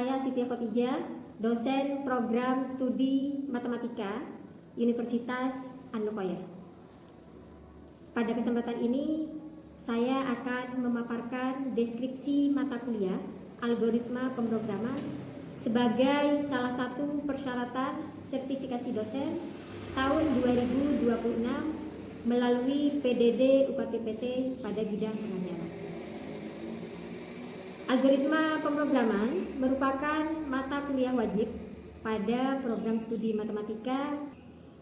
saya Siti Khotijah, dosen program studi matematika Universitas An-Nukoya. Pada kesempatan ini, saya akan memaparkan deskripsi mata kuliah algoritma pemrograman sebagai salah satu persyaratan sertifikasi dosen tahun 2026 melalui PDD UKT-PT pada bidang pengajaran. Algoritma pemrograman merupakan mata kuliah wajib pada program studi matematika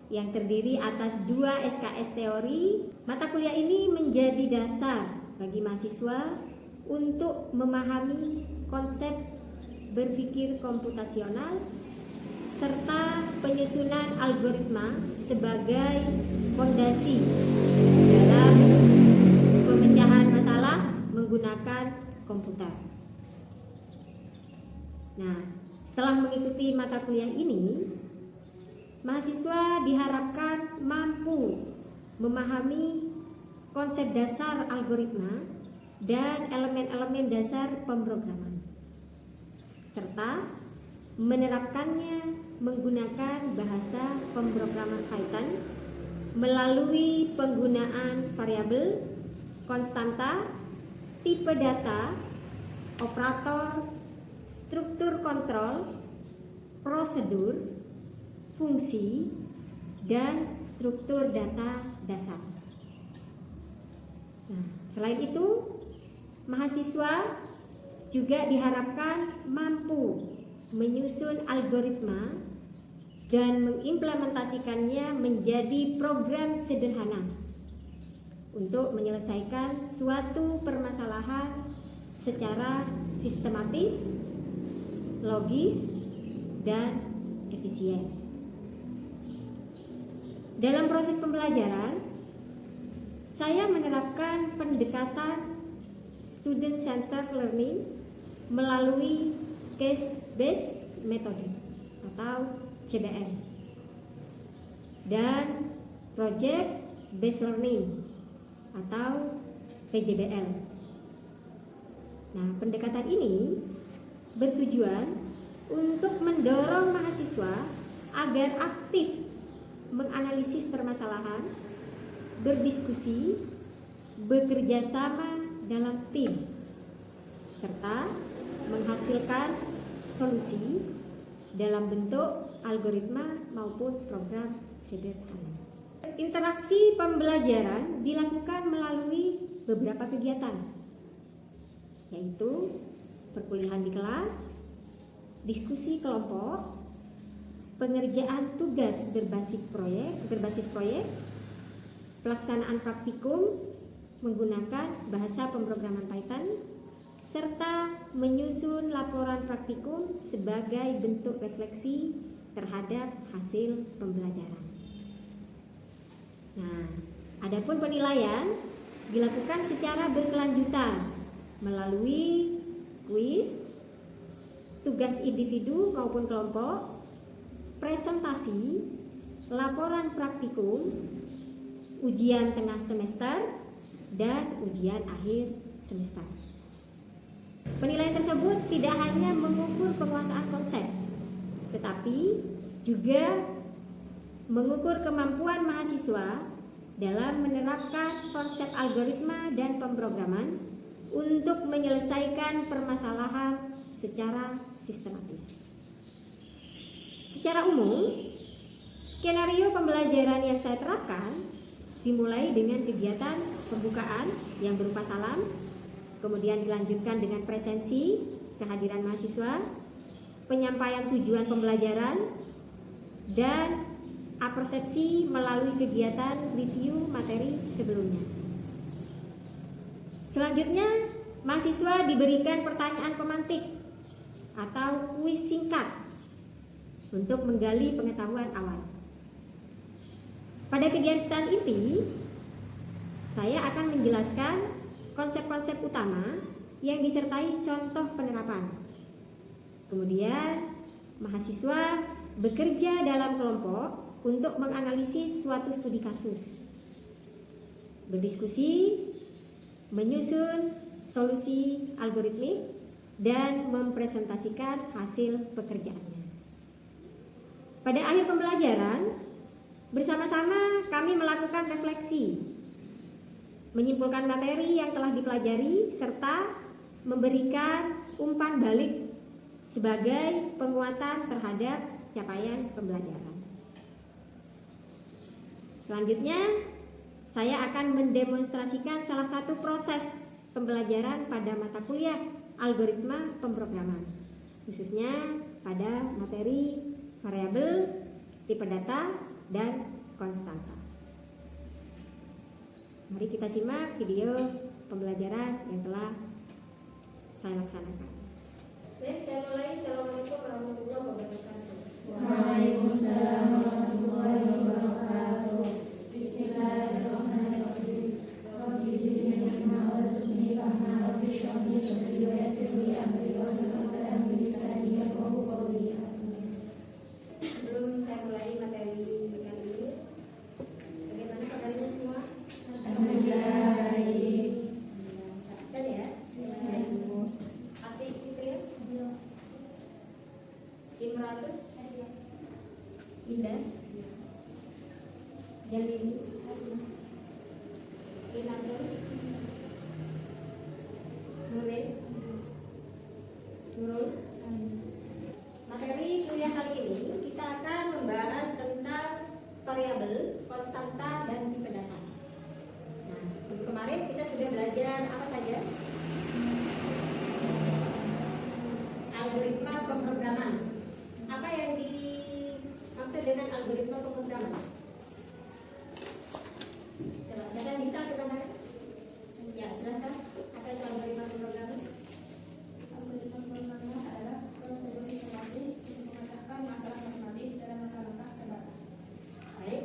yang terdiri atas 2 SKS teori. Mata kuliah ini menjadi dasar bagi mahasiswa untuk memahami konsep berpikir komputasional serta penyusunan algoritma sebagai fondasi dalam pemecahan masalah menggunakan komputer. Nah, setelah mengikuti mata kuliah ini, mahasiswa diharapkan mampu memahami konsep dasar algoritma dan elemen-elemen dasar pemrograman, serta menerapkannya menggunakan bahasa pemrograman Python melalui penggunaan variabel, konstanta, tipe data, operator, struktur kontrol, prosedur, fungsi, dan struktur data dasar. Nah, selain itu, mahasiswa juga diharapkan mampu menyusun algoritma dan mengimplementasikannya menjadi program sederhana untuk menyelesaikan suatu permasalahan secara sistematis, logis, dan efisien. Dalam proses pembelajaran, saya menerapkan pendekatan student centered learning melalui case based method atau CBM dan project based learning atau PJBL. Nah, pendekatan ini bertujuan untuk mendorong mahasiswa agar aktif menganalisis permasalahan, berdiskusi, bekerja sama dalam tim, serta menghasilkan solusi dalam bentuk algoritma maupun program sederhana. Interaksi pembelajaran dilakukan melalui beberapa kegiatan, yaitu perkuliahan di kelas, diskusi kelompok, pengerjaan tugas berbasis proyek, pelaksanaan praktikum menggunakan bahasa pemrograman Python, serta menyusun laporan praktikum sebagai bentuk refleksi terhadap hasil pembelajaran. Nah, adapun penilaian dilakukan secara berkelanjutan melalui kuis, tugas individu maupun kelompok, presentasi, laporan praktikum, ujian tengah semester, dan ujian akhir semester. Penilaian tersebut tidak hanya mengukur penguasaan konsep, tetapi juga mengukur kemampuan mahasiswa dalam menerapkan konsep algoritma dan pemrograman untuk menyelesaikan permasalahan secara sistematis. Secara umum, skenario pembelajaran yang saya terapkan dimulai dengan kegiatan pembukaan yang berupa salam, kemudian dilanjutkan dengan presensi kehadiran mahasiswa, penyampaian tujuan pembelajaran, dan apersepsi melalui kegiatan review materi sebelumnya. Selanjutnya, mahasiswa diberikan pertanyaan pemantik atau kuis singkat untuk menggali pengetahuan awal. Pada kegiatan ini, saya akan menjelaskan konsep-konsep utama yang disertai contoh penerapan. Kemudian, mahasiswa bekerja dalam kelompok untuk menganalisis suatu studi kasus, berdiskusi, menyusun solusi algoritmik, dan mempresentasikan hasil pekerjaannya. Pada akhir pembelajaran, bersama-sama kami melakukan refleksi, menyimpulkan materi yang telah dipelajari, serta memberikan umpan balik sebagai penguatan terhadap capaian pembelajaran. Selanjutnya, saya akan mendemonstrasikan salah satu proses pembelajaran pada mata kuliah algoritma pemrograman, khususnya pada materi variabel, tipe data, dan konstanta. Mari kita simak video pembelajaran yang telah saya laksanakan. Baik, saya mulai. Assalamualaikum warahmatullahi wabarakatuh. Waalaikumsalam warahmatullahi wabarakatuh. Bismillahirrahmanirrahim. Rabbi zidni ilma warzuqni fahma. Rabbi shrah li sadri wa yassir li amri wahlul 'uqdatam min lisani yafqahu qawli. Sebelum saya mulai materi kali ini, bagaimana kabarnya semua? Alhamdulillah baik. Saja ya? Aktif gitu ya? Imratus, Indah, Jalini, Inatul, Nuril, Nurul. Materi kuliah kali ini kita akan membahas tentang variabel, konstanta, dan tipe data. Nah, minggu kemarin kita sudah belajar apa saja? Algoritma pemrograman. Apa yang dimaksud dengan algoritma pemrograman? Coba, siapa yang bisa katakan? Ya, silakan. Apa itu algoritma pemrograman? Algoritma pemrograman adalah prosedur sistematis untuk memecahkan masalah matematis dalam langkah-langkah terbatas. Baik.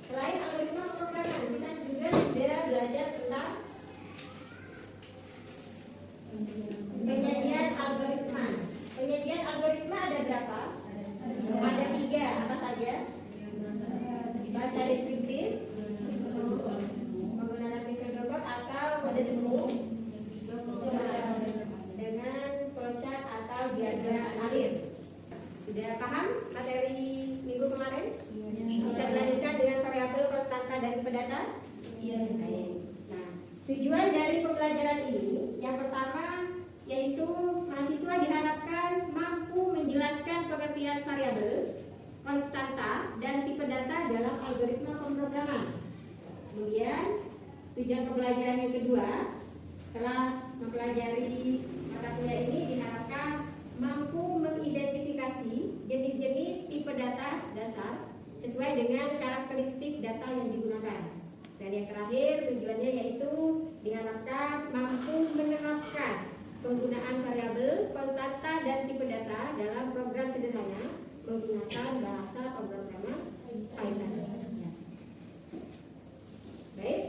Selain algoritma pemrograman, kita juga sudah belajar tentang penyajian algoritma. Penyajian algoritma ada berapa? Ada 3. Apa saja? Bahasa deskriptif, menggunakan pseudocode atau kode semu, dengan flowchart atau diagram alir. Sudah paham materi minggu kemarin? Bisa dilanjutkan dengan variabel, konstanta, dan tipe data? Iya. Nah, tujuan dari pembelajaran ini yang pertama yaitu mahasiswa diharapkan mampu menjelaskan pengertian variabel, konstanta, dan tipe data dalam algoritma pemrograman. Kemudian tujuan pembelajaran yang kedua, setelah mempelajari mata kuliah ini diharapkan mampu mengidentifikasi jenis-jenis tipe data dasar sesuai dengan karakteristik data yang digunakan. Dan yang terakhir tujuannya yaitu diharapkan mampu menerapkan penggunaan variabel, konstanta, dan tipe data dalam program sederhana menggunakan bahasa pemrograman Python. Baik.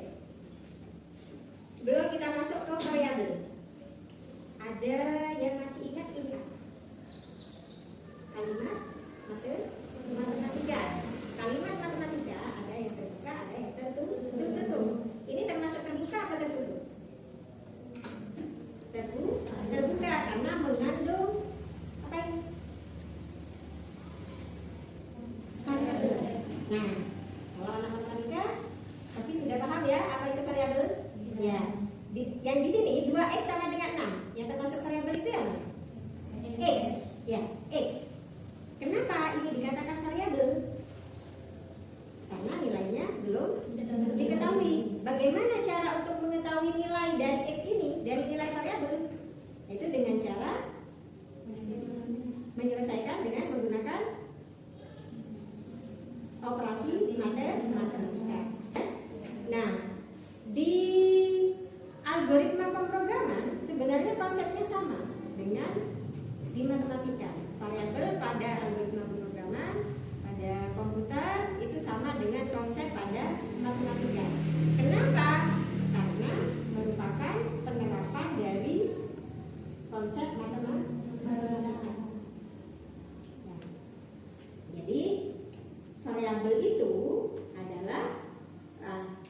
Sebelum kita masuk ke variabel, ada yang masih ingat ini apa? Kalimat matematika. Kalimat matematika ada yang terbuka, ada yang tertutup. Ini termasuk terbuka atau tertutup? Terbuka karena mengandung apa ini? Variabel. Nah, kalau anak matematika pasti sudah paham ya apa itu variabel? Ya. Yang di sini 2x sama dengan 6. Yang termasuk variabel itu ya, X. Ya, X. Kenapa ini dikatakan variabel? Karena nilainya belum diketahui. Bagaimana cara untuk mengetahui nilai dari X ini, dari nilai variabel? Itu dengan cara menyelesaikan dengan menggunakan operasi matematika. Nah, di algoritma pemrograman sebenarnya konsepnya sama dengan di matematika. Variabel pada algoritma pemrograman pada komputer itu sama dengan konsep pada matematika. Kenapa? Karena merupakan penerapan dari konsep matematika. Jadi variabel itu adalah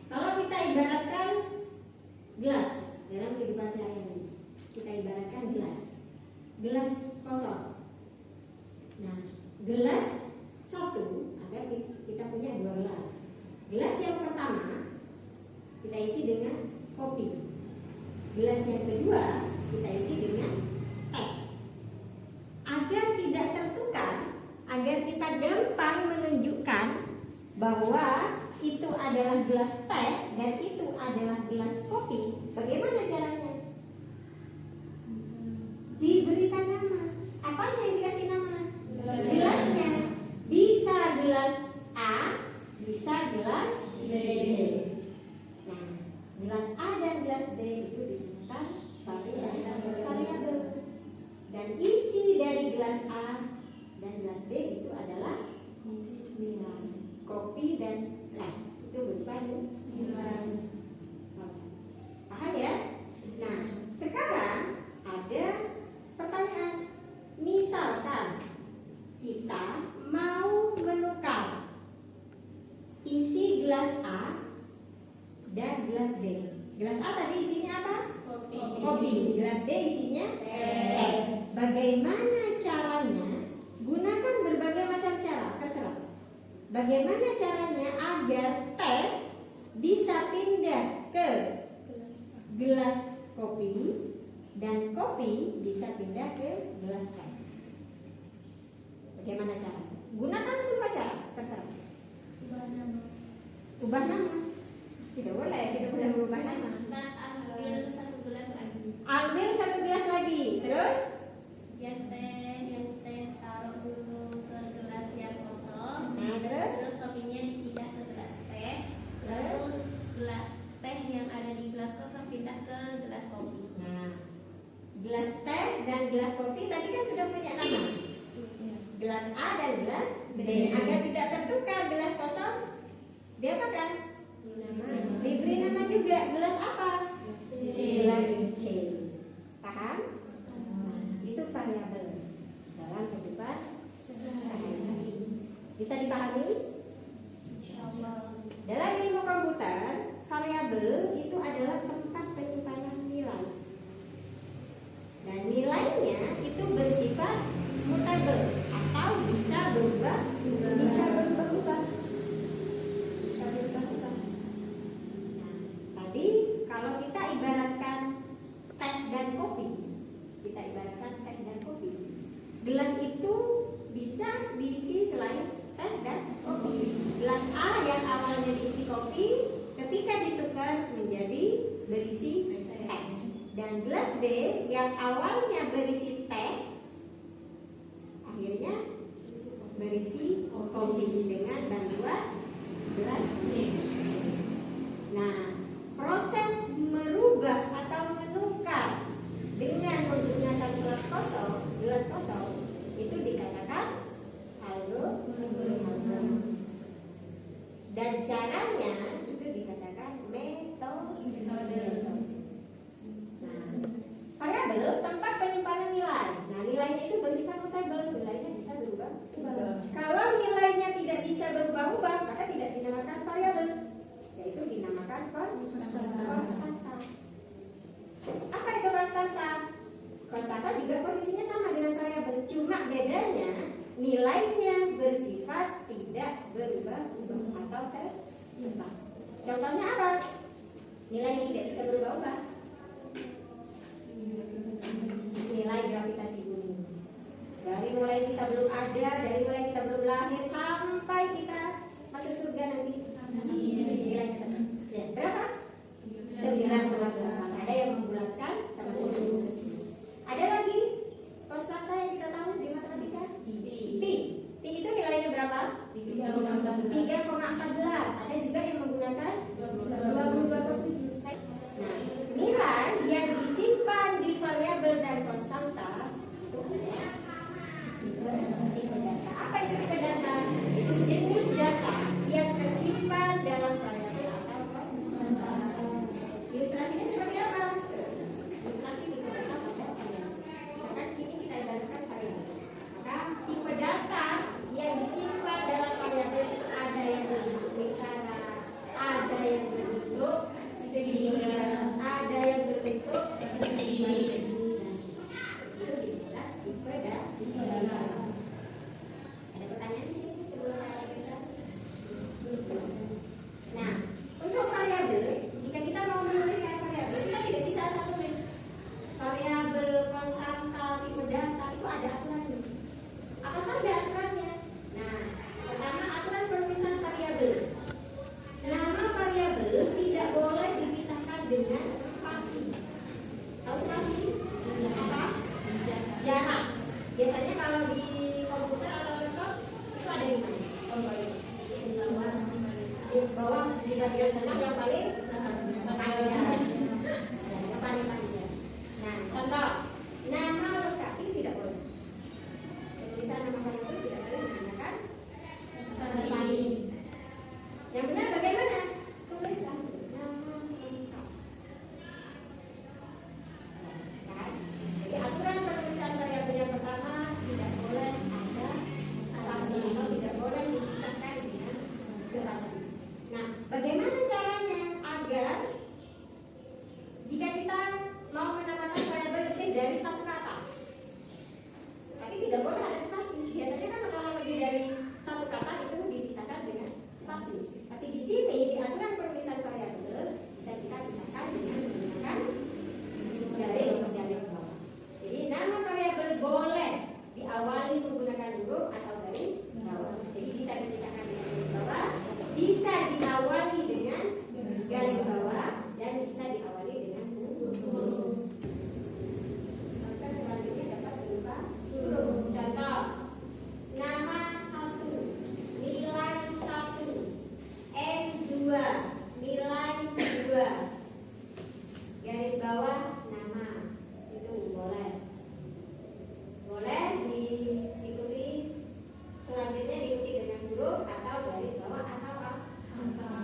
kalau kita ibaratkan gelas dalam kehidupan sehari-hari, kita ibaratkan gelas. kosong. Nah, gelas satu, ada kita punya 2 gelas. Gelas yang pertama kita isi dengan kopi. Gelas yang kedua kita isi dengan teh. Agar tidak tertukar, agar kita gampang menunjukkan bahwa itu adalah gelas teh dan itu adalah gelas kopi, bagaimana caranya? Diberikan nama. Apanya yang dikasih nama? Gelasnya. Bisa gelas A, bisa gelas B. Nah, gelas A dan gelas B itu digunakan variabel. Dan isi dari gelas A dan gelas B itu adalah nilai. Kopi dan teh itu berupa nilai. Paham ya? Nah, sekarang ada pertanyaan. Misalkan kita mau menukar isi gelas A dan gelas B. Gelas A tadi isinya apa? Kopi. Gelas B isinya teh. Bagaimana caranya? Gunakan berbagai macam cara, terserah. Bagaimana caranya agar teh bisa pindah ke gelas kopi dan kopi bisa pindah ke gelas teh? Bagaimana cara? Gunakan semua cara, terserah. Ubah nama. Tidak boleh mengubah nama. Ambil 1 gelas lagi. Ambil 1 gelas lagi. Terus Yang teh taruh dulu ke gelas yang kosong. nah, Terus kopinya dipindah ke gelas teh. Lalu gelas teh yang ada di gelas kosong pindah ke gelas kopi. nah, gelas teh dan gelas kopi tadi kan sudah punya nama. Gelas A dan gelas B. Agar tidak tertukar gelas kosong, dia apa kan? Diberi nama juga. Gelas apa? Gelas C. Paham? Nah, itu variabel dalam kehidupan sehari-hari. Bisa dipahami? Dalam ilmu komputer, variabel itu adalah tempat penyimpanan nilai. Dan nilainya itu bersifat mutable atau bisa berubah. Nah, tadi kalau kita ibaratkan teh dan kopi, gelas itu bisa diisi selain teh dan kopi. Gelas A yang awalnya diisi kopi, ketika ditukar menjadi berisi teh. Dan gelas B yang awalnya berisi teh, akhirnya berisi kopi dengan bantuan gelas B. Nah, proses merubah atau menukar dengan menggunakan gelas kosong itu dikatakan algoritma. Dan caranya itu dikatakan metode. Nah, variabel tempat penyimpanan nilai. Nah, nilainya itu bersifat mutable, nilainya bisa berubah. Kalau nilainya tidak bisa berubah-ubah, maka tidak dinamakan variabel, yaitu dinamakan konstanta. Apa itu konstanta? Konstanta juga posisinya sama dengan variabel, cuma bedanya nilainya bersifat tidak berubah-ubah atau tetap. Contohnya apa? Nilai yang tidak bisa berubah-ubah. Nilai gravitasi bumi. Dari mulai kita belum ada, dari mulai kita belum lahir sampai kita masuk surga nanti, nilainya tetap. Ya, berapa? 9,8. Ada yang membulatkan sama 10. Ada lagi konstanta yang kita tahu di matematika? Pi. Pi itu nilainya berapa? 3,14. Ada juga yang menggunakan 22,7. Nah, nilai yang disimpan di variabel dan konstanta itu adalah tipe data. Apa itu tipe data? Itu jenis data yang tersimpan dalam variabel atau konstanta. Ilustrasinya seperti apa? di komputer atau laptop itu ada di mana? Tombolnya di bawah di bagian tengah yang paling panjang. Yang paling panjang. Nah, contoh nama lengkap ini tidak boleh. Tulisan nama variabel tidak boleh menggunakan spasi. Yang benar bagaimana? Tulis langsung nama lengkap. Nah, jadi aturan penulisan variabel yang pertama tidak boleh ada spasi atau tidak boleh dipisahkan dengan spasi. Nah, bagaimana caranya agar jika kita mau menamakan variabel lebih dari satu kata, tapi tidak boleh ada spasi. Biasanya kan kalau lebih dari satu kata itu dipisahkan dengan spasi. Tapi di sini di aturan penulisan variabel bisa kita pisahkan dengan menggunakan garis bawah. Jadi nama variabel boleh diawali menggunakan huruf atau garis bawah. Jadi bisa dipisahkan dengan garis bawah, bisa diawali dengan garis bawah, dan bisa diawali dengan huruf. Maka selanjutnya dapat berupa huruf. Contoh, nama 1, nilai 1, N2, nilai 2, garis bawah nama, itu boleh. Boleh diikuti, selanjutnya diikuti dengan huruf atau garis bawah atau angka.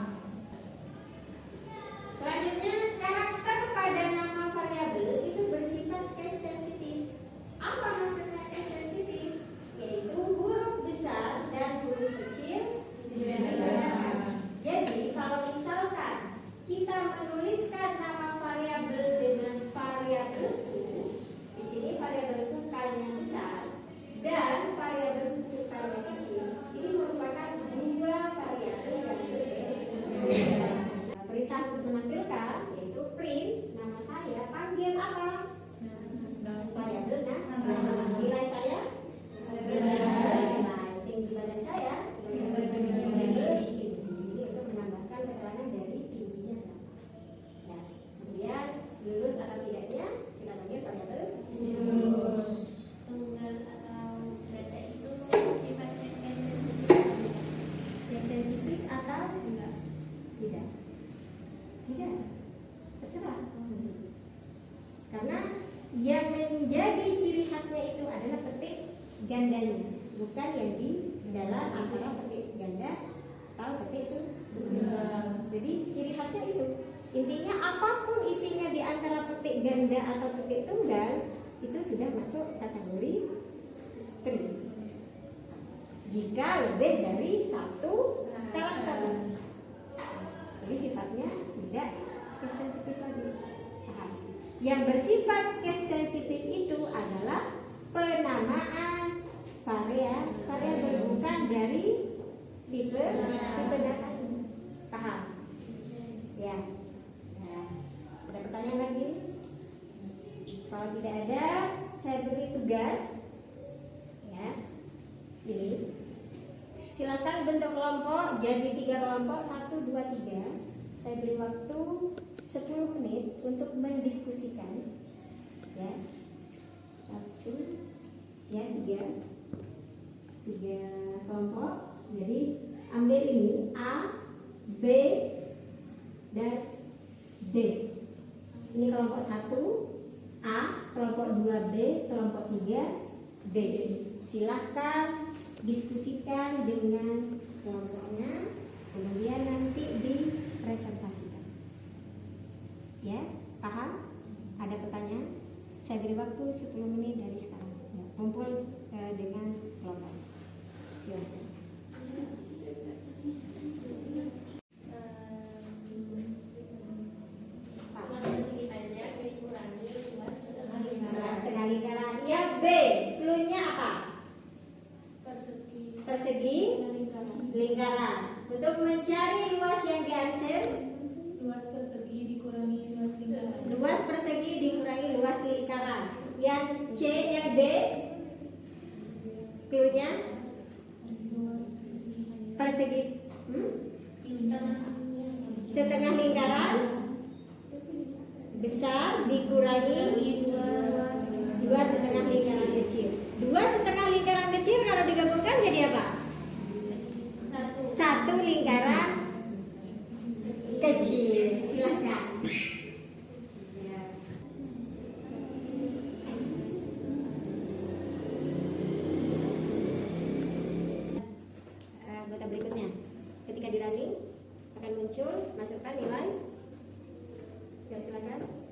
Selanjutnya, karakter pada nama variabel itu bersifat case sensitif. Apa maksudnya case sensitif? Yaitu huruf besar dan huruf kecil dibedakan. Jadi kalau misalkan kita menuliskan nama variabel dengan variabelku, di sini variabelku kalinya besar dan variabelku kalinya kecil, ini merupakan dua variabel yang berbeda. Perintah untuk menampilkan yaitu print nama saya, panggil apa? Variabel nama. Nilai saya? Nilai. Tinggi badan saya? Tinggi. Ini untuk menambahkan keterangan dari tingginya. Ya. Kemudian lulus atau tidaknya kita panggil variabel Tunggal atau data itu sifatnya sensitif atau enggak? Tidak. Tidak. Terserah. Karena yang menjadi ciri khasnya itu adalah petik gandanya, bukan yang di dalam antara petik ganda atau petik itu tunggal. Jadi ciri khasnya itu. Intinya apapun isinya di antara petik ganda atau petik tunggal itu sudah masuk kategori string. Jika lebih dari satu karakter, jadi sifatnya tidak case sensitif lagi. Paham? Yang bersifat case sensitif itu adalah penamaan variabel, bukan dari tipe data. Paham? Ya. Nah, ada pertanyaan lagi? Kalau tidak ada, saya beri tugas. Ya. Ini. Silakan bentuk kelompok jadi 3 kelompok 1, 2, 3. Saya beri waktu 10 menit untuk mendiskusikan. Ya. 1, ya 3 kelompok. Jadi ambil ini A, B, dan D. Ini kelompok 1 A, kelompok 2 B, kelompok 3 D. Silahkan diskusikan dengan kelompoknya, kemudian nanti dipresentasikan. Ya, paham? Ada pertanyaan? Saya beri waktu 10 menit dari sekarang. Ya, kumpul dengan kelompok. Silahkan. Setengah lingkaran. Ya, B. Cluenya apa? Persegi lingkaran. Untuk mencari luas yang diarsir, Luas persegi dikurangi luas lingkaran. luas persegi dikurangi luas lingkaran. Yang C, yang D, cluenya persegi setengah lingkaran besar dikurangi 2 setengah lingkaran kecil. 2 setengah lingkaran muncul, masukkan nilai. Ya, silakan.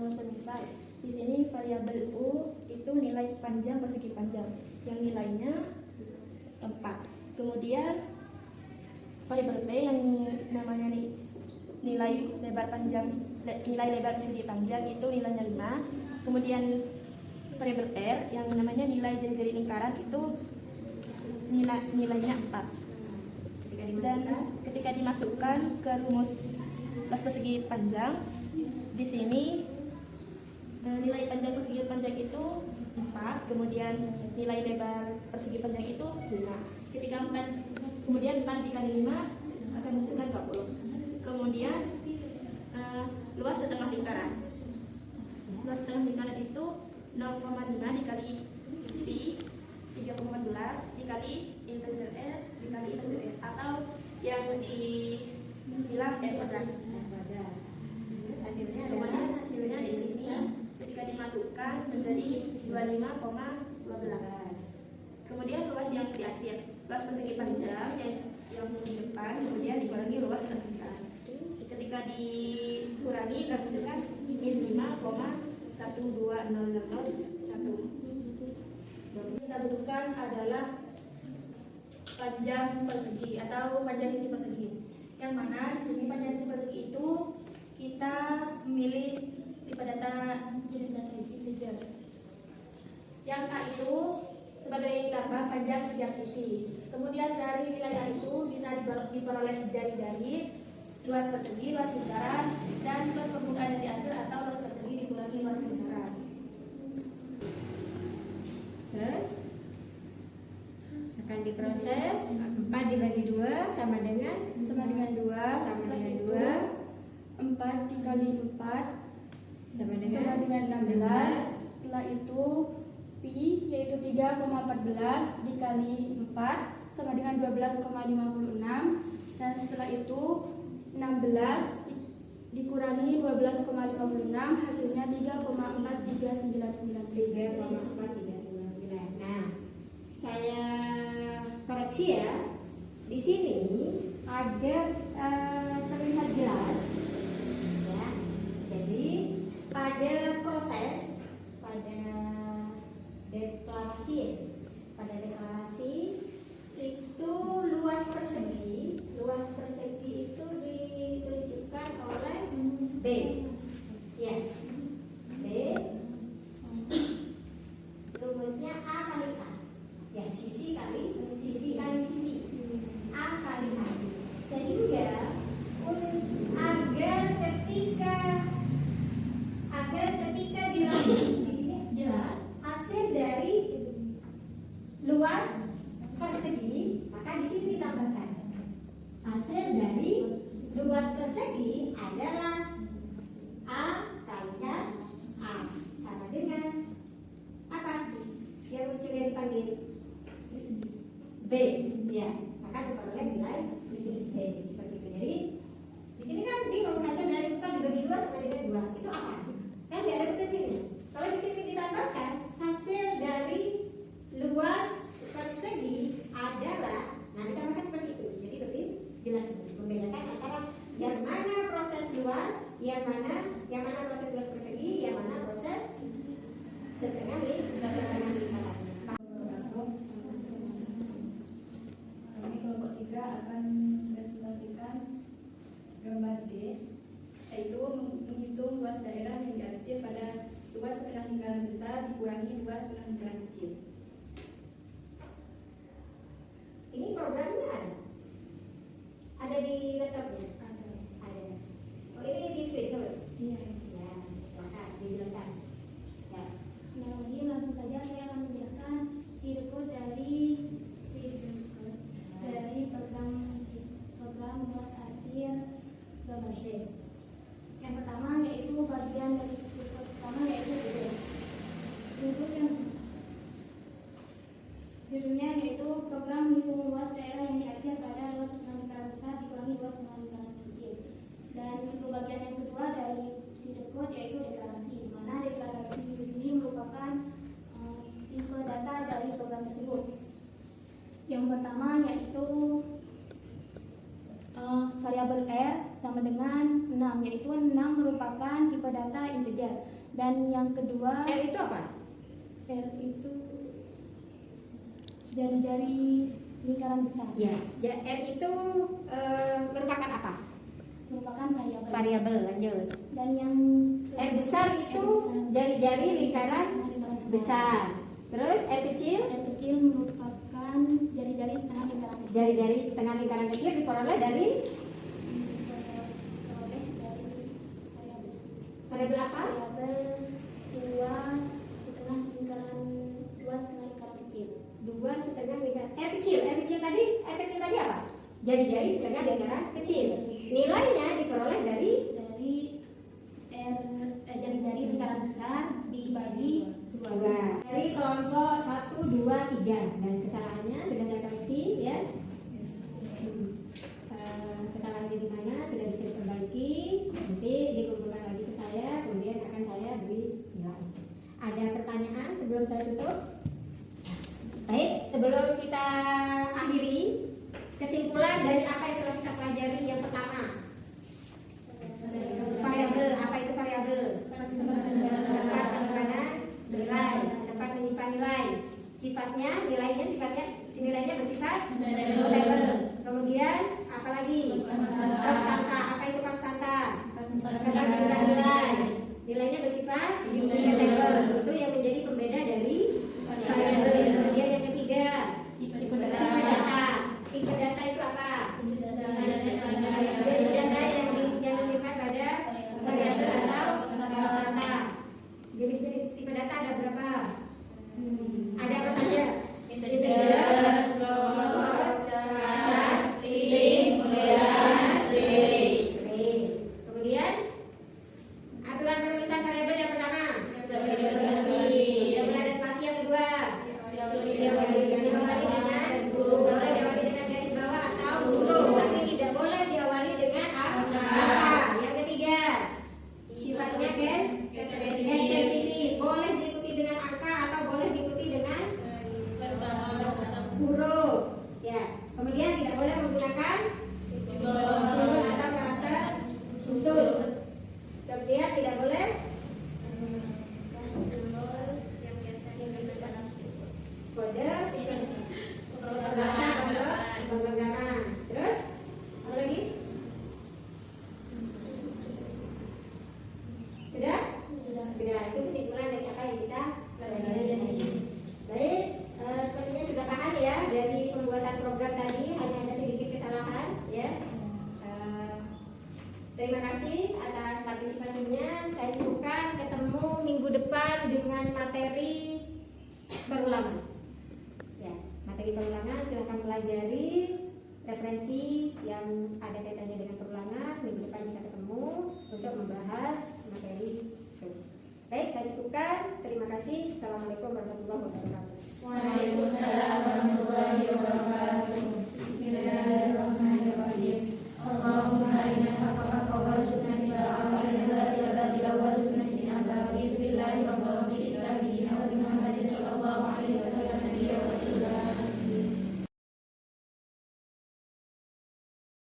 Semisal di sini variabel U itu nilai panjang persegi panjang yang nilainya 4. Kemudian variabel B yang namanya nilai lebar panjang, nilai lebar persegi panjang itu nilainya 5. Kemudian variabel R yang namanya nilai jari-jari lingkaran itu nilainya 4. Dan ketika dimasukkan ke rumus ruas persegi panjang, di sini nilai panjang persegi panjang itu 4, kemudian nilai lebar persegi panjang itu 5. Ketika 4, kemudian 4 dikali 5 akan menghasilkan 20. Kemudian luas setengah lingkaran. Luas setengah lingkaran itu 0,5 dikali pi 3,14 dikali integer R dikali integer R, atau yang dibilang R kuadrat. Kemudian hasilnya di sini ketika dimasukkan menjadi 25,12. Kemudian luas yang diaksir, luas persegi panjang yang di depan, kemudian dikurangi luas setengah lingkaran. Ketika dikurangi akan menghasilkan min 5,1200001. Kita butuhkan adalah panjang persegi atau panjang sisi persegi. Yang mana di sini panjang sisi persegi itu kita memilih tipe data jenis data integer. Yang A itu sebagai lambang panjang setiap sisi. Kemudian dari nilai A itu bisa diperoleh jari-jari, luas persegi, luas lingkaran, dan luas permukaan yang dihasil atau luas persegi dikurangi luas lingkaran. Terus akan diproses 4 dibagi 2 sama dengan 2 sama dengan 2 4 dikali 4 sama sama dengan dengan 16. Setelah itu pi yaitu 3,14 dikali 4 sama dengan 12,56, dan setelah itu 16 dikurangi 12,56 hasilnya 3,4399. Nah, saya koreksi ya. Di sini agar terlihat jelas ya. Jadi pada proses deklarasi itu luas persegi itu ditunjukkan oleh B. Ya. B rumusnya A kali A. Ya, sisi kali sisi. A kali A. Sehingga agar ketika dilanjut di sini jelas hasil dari luas persegi, maka di sini ditambahkan hasil dari luas persegi adalah A kalinya A sama dengan apa? Yang munculnya dipanggil B, ya, maka diperoleh nilai B seperti itu. Jadi di sini kan bingung hasil dari 4 dibagi 2 sama dengan 2 itu apa sih? Kan nggak ada petunjuknya. Kalau di sini ditambahkan hasil dari luas persegi adalah, nah ditambahkan seperti itu. Jadi lebih jelas membedakan antara yang mana proses luas, yang mana proses luas persegi, yang mana proses setengah lingkaran. Ini kelompok 3 akan presentasikan gambar D, yaitu menghitung luas daerah yang diarsir pada luas setengah lingkaran besar dikurangi luas setengah lingkaran kecil. Ini programnya ada di laptopnya? Ada. Oh, ini di screenshot? Iya. Ya, silakan dijelaskan. Ya. Bismillahirrahmanirrahim. Langsung saja saya akan menjelaskan sirkuit dari program luas arsir gambar D. Yang pertama yaitu bagian dari sirkuit pertama yaitu judulnya yaitu program menghitung luas daerah yang diarsir pada luas setengah lingkaran besar dikurangi luas setengah lingkaran kecil. Dan untuk bagian yang kedua dari sirkuit yaitu deklarasi, di mana deklarasi variabel R sama dengan 6, yaitu 6 merupakan tipe data integer. Dan yang kedua, R itu apa? R itu jari-jari lingkaran besar, Ya, R itu merupakan apa? merupakan variabel. Variabel, lanjut. Dan yang R besar itu jari-jari lingkaran besar. Terus R kecil, R kecil merupakan jari-jari setengah lingkaran kecil. jari-jari setengah lingkaran kecil diperoleh dari Diperoleh dari variabel apa? variabel 2 setengah lingkaran kecil. 2,5 lingkaran. R kecil tadi apa? Jari-jari setengah lingkaran kecil. Nilainya diperoleh dari Jari-jari lingkaran besar dibagi 2. dari kelompok 1, 2, 3 dan kesalahannya sudah saya koreksi ya. Kesalahannya di mana sudah bisa diperbaiki, nanti dikumpulkan lagi ke saya, kemudian akan saya beri nilai. Ada pertanyaan sebelum saya tutup? Baik, sebelum kita akhiri, kesimpulan dari apa yang telah kita pelajari yang pertama. Variabel, apa itu variabel? Tempat penyimpanan nilai, tempat menyimpan nilai. Sifatnya, nilainya bersifat mutable. Kemudian apa lagi? Konstanta. Apa itu konstanta? Tempat menyimpan nilai. Nilainya bersifat mutable. Itu yang menjadi pembeda dari variabel. Kemudian yang ketiga, tipe data. Tipe data itu apa? Tipe data yang bersifat pada variabel atau konstanta. Jadi tipe data ada berapa? Ada apa saja? Integer, float, char, string, boolean, array. Kemudian aturan penulisan variabel yang pertama. Tidak boleh ada spasi. Yang kedua, diawali dengan boleh diawali dengan garis bawah atau huruf, tapi tidak boleh diawali dengan angka. Yang ketiga, sifatnya sensitif, boleh diikuti dengan angka atau boleh diikuti dengan huruf. Ya, kemudian tidak boleh menggunakan simbol atau karakter khusus. Kemudian tidak boleh kode bahasa atau pemrograman. Terus apa lagi? Sudah? Itu kesimpulan dari apa yang kita pelajari hari ini. Baik, sepertinya sudah paham ya dari pembuatan program tadi, hanya ada sedikit kesalahan ya. Terima kasih atas partisipasinya. Saya cukupkan, ketemu minggu depan dengan materi perulangan. Ya, materi perulangan silahkan pelajari referensi yang ada kaitannya dengan perulangan. Minggu depan kita ketemu untuk membahas materi itu. Baik, saya cukupkan. Terima kasih. Assalamualaikum warahmatullahi wabarakatuh. Waalaikumsalam warahmatullahi wabarakatuh.